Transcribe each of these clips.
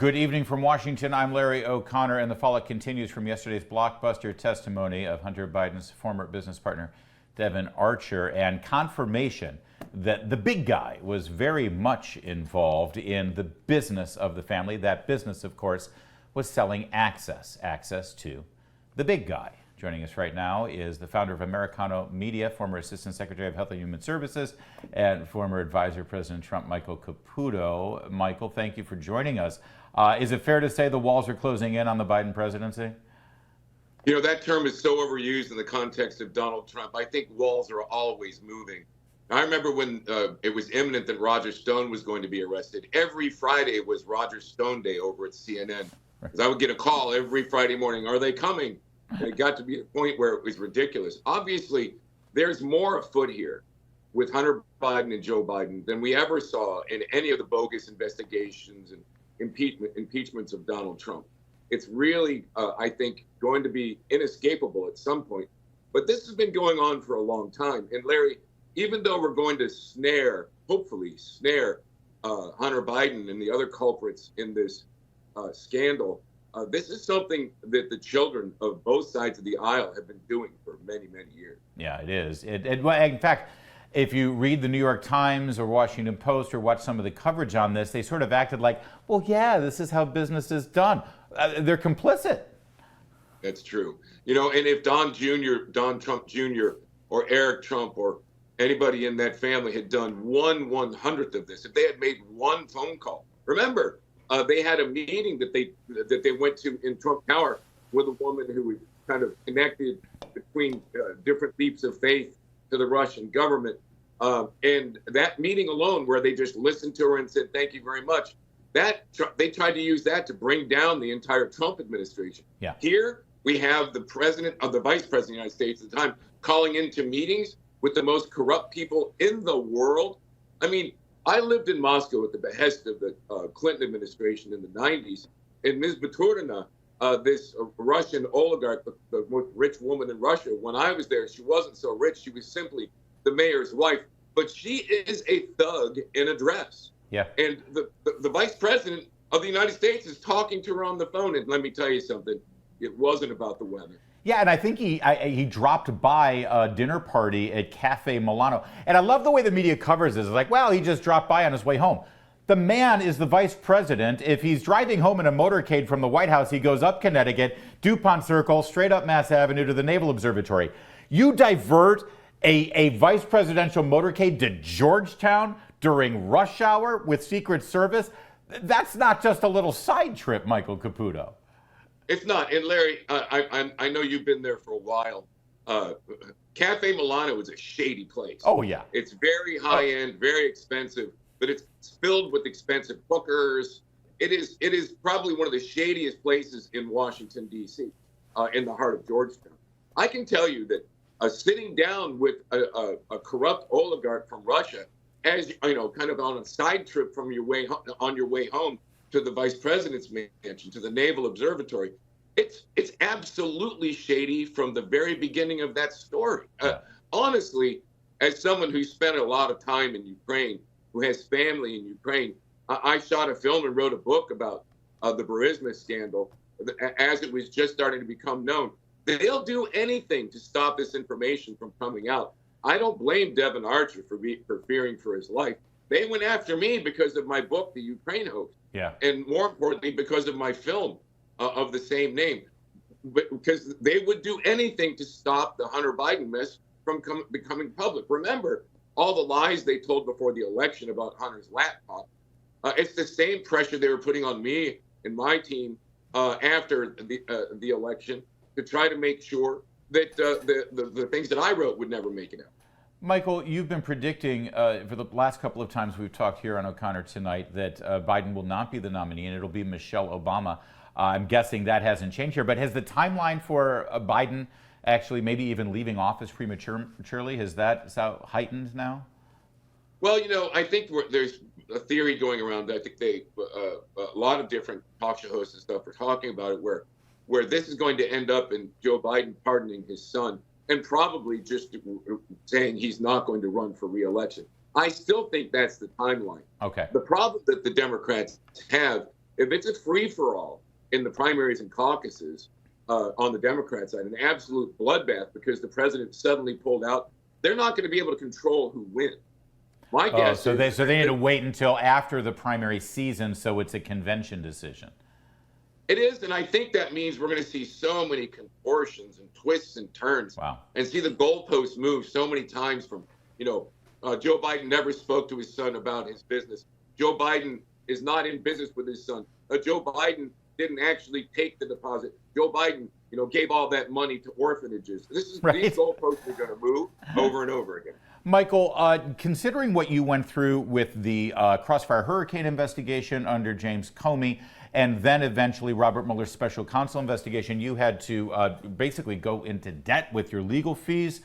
Good evening from Washington. I'm Larry O'Connor, and the fallout continues from yesterday's blockbuster testimony of Hunter Biden's former business partner, Devon Archer, and confirmation that the big guy was very much involved in the business of the family. That business, of course, was selling access to the big guy. Joining us right now is the founder of Americano Media, former Assistant Secretary of Health and Human Services, and former advisor to President Trump, Michael Caputo. Michael, thank you for joining us. Is it fair to say the walls are closing in on the Biden presidency? You know, that term is so overused in the context of Donald Trump. I think walls are always moving. I remember when it was imminent that Roger Stone was going to be arrested. Every Friday was Roger Stone Day over at CNN. Because I would get a call every Friday morning, are they coming? And it got to be a point where it was ridiculous. Obviously, there's more afoot here with Hunter Biden and Joe Biden than we ever saw in any of the bogus investigations and impeachments of Donald Trump. It's really, I think, going to be inescapable at some point. But this has been going on for a long time. And Larry, even though we're going to hopefully snare Hunter Biden and the other culprits in this scandal, this is something that the children of both sides of the aisle have been doing for many, many years. Yeah, it is. In fact, if you read the New York Times or Washington Post or watch some of the coverage on this, they sort of acted like, well, yeah, this is how business is done. They're complicit. That's true. You know, and if Don Trump Jr. or Eric Trump or anybody in that family had done 1/100th of this, if they had made one phone call, remember, they had a meeting that they went to in Trump Tower with a woman who was kind of connected between different leaps of faith to the Russian government. And that meeting alone, where they just listened to her and said, thank you very much, they tried to use that to bring down the entire Trump administration. Yeah. Here, we have the vice president of the United States at the time calling into meetings with the most corrupt people in the world. I mean, I lived in Moscow at the behest of the Clinton administration in the 90s. And Ms. Baturina, this Russian oligarch, the most rich woman in Russia, when I was there, she wasn't so rich. She was simply the mayor's wife. But she is a thug in a dress. Yeah. And the vice president of the United States is talking to her on the phone. And let me tell you something, it wasn't about the weather. Yeah, and I think he dropped by a dinner party at Cafe Milano. And I love the way the media covers this. It's like, well, he just dropped by on his way home. The man is the vice president. If he's driving home in a motorcade from the White House, he goes up Connecticut, DuPont Circle, straight up Mass Avenue to the Naval Observatory. You divert a vice presidential motorcade to Georgetown during rush hour with Secret Service? That's not just a little side trip, Michael Caputo. It's not. And Larry, I know you've been there for a while. Cafe Milano is a shady place. Oh, yeah. It's very high end, very expensive, but it's filled with expensive hookers. It is probably one of the shadiest places in Washington, D.C., in the heart of Georgetown. I can tell you that sitting down with a corrupt oligarch from Russia, as you know, kind of on a side trip from on your way home to the vice president's mansion, to the Naval Observatory, it's absolutely shady from the very beginning of that story. Honestly, as someone who spent a lot of time in Ukraine, who has family in Ukraine, I shot a film and wrote a book about the Burisma scandal as it was just starting to become known. They'll do anything to stop this information from coming out. I don't blame Devon Archer for fearing for his life. They went after me because of my book, The Ukraine Hoax. Yeah. And more importantly, because of my film of the same name. But because they would do anything to stop the Hunter Biden mess from becoming public. Remember all the lies they told before the election about Hunter's laptop. It's the same pressure they were putting on me and my team after the election to try to make sure that the things that I wrote would never make it out. Michael, you've been predicting for the last couple of times we've talked here on O'Connor tonight that Biden will not be the nominee and it'll be Michelle Obama. I'm guessing that hasn't changed here, but has the timeline for Biden actually maybe even leaving office prematurely, has that heightened now? Well, you know, I think there's a theory going around that I think a lot of different talk show hosts and stuff are talking about it, where this is going to end up in Joe Biden pardoning his son and probably just saying he's not going to run for re-election. I still think that's the timeline. Okay. The problem that the Democrats have If it's a free-for-all in the primaries and caucuses on the Democrat side, an absolute bloodbath because the president suddenly pulled out, they're not going to be able to control who wins. My guess so is they need to wait until after the primary season, so it's a convention decision. it is, and I think that means we're going to see so many contortions and twists and turns. Wow. And see the goalposts move so many times from, Joe Biden never spoke to his son about his business. Joe Biden is not in business with his son. Joe Biden didn't actually take the deposit. Joe Biden, gave all that money to orphanages. These goalposts are going to move over and over again. Michael, considering what you went through with the Crossfire Hurricane investigation under James Comey, and then eventually Robert Mueller's special counsel investigation, you had to basically go into debt with your legal fees.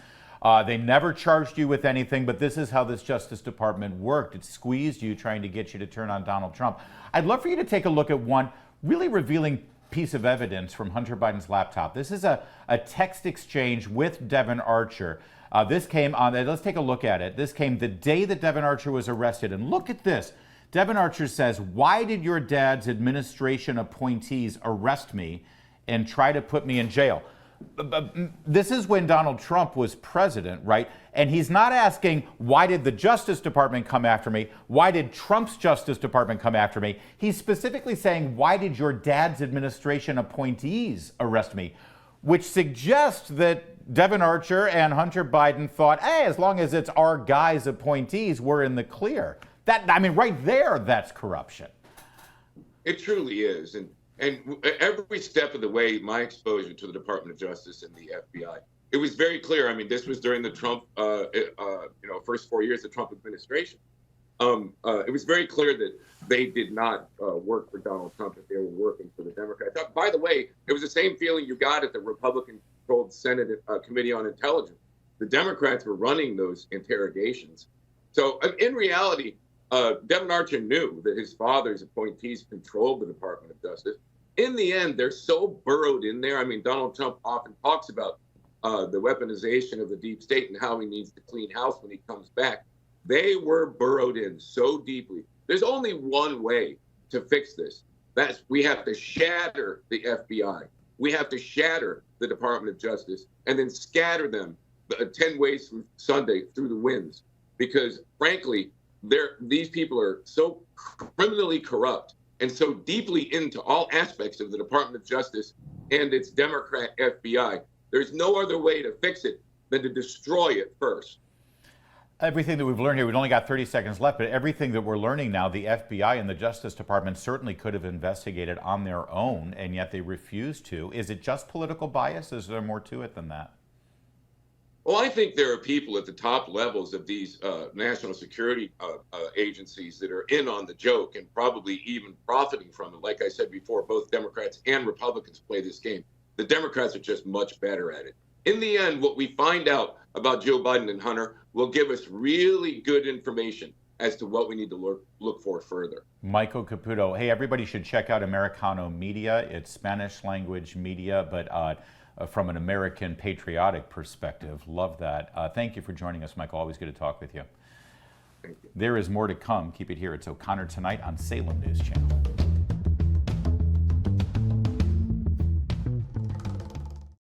They never charged you with anything, but this is how this Justice Department worked. It squeezed you, trying to get you to turn on Donald Trump. I'd love for you to take a look at one really revealing piece of evidence from Hunter Biden's laptop. This is a text exchange with Devon Archer. This came on, let's take a look at it. This came the day that Devon Archer was arrested. And look at this. Devon Archer says, "Why did your dad's administration appointees arrest me and try to put me in jail?" This is when Donald Trump was president, right? And he's not asking, why did the Justice Department come after me? Why did Trump's Justice Department come after me? He's specifically saying, why did your dad's administration appointees arrest me? Which suggests that Devon Archer and Hunter Biden thought, hey, as long as it's our guys' appointees, we're in the clear. Right there, that's corruption. It truly is. And every step of the way, my exposure to the Department of Justice and the FBI, it was very clear. This was during the Trump, first 4 years of the Trump administration. It was very clear that they did not work for Donald Trump, that they were working for the Democrats. By the way, it was the same feeling you got at the Republican-controlled Senate Committee on Intelligence. The Democrats were running those interrogations. So in reality, Devon Archer knew that his father's appointees controlled the Department of Justice. In the end, they're so burrowed in there. Donald Trump often talks about the weaponization of the deep state and how he needs to clean house when he comes back. They were burrowed in so deeply. There's only one way to fix this. We have to shatter the FBI. We have to shatter the Department of Justice and then scatter them 10 ways from Sunday through the winds. Because frankly, these people are so criminally corrupt and so deeply into all aspects of the Department of Justice and its Democrat FBI. There's no other way to fix it than to destroy it first. Everything that we've learned here, we've only got 30 seconds left, but everything that we're learning now, the FBI and the Justice Department certainly could have investigated on their own, and yet they refuse to. Is it just political bias? Is there more to it than that? Well, I think there are people at the top levels of these national security agencies that are in on the joke and probably even profiting from it. Like I said before, both Democrats and Republicans play this game. The Democrats are just much better at it. In the end, what we find out about Joe Biden and Hunter will give us really good information as to what we need to look for further. Michael Caputo. Hey, everybody should check out Americano Media. It's Spanish language media, but from an American patriotic perspective. Love that. Thank you for joining us, Michael. Always good to talk with you. Thank you. There is more to come. Keep it here. It's O'Connor Tonight on Salem News Channel.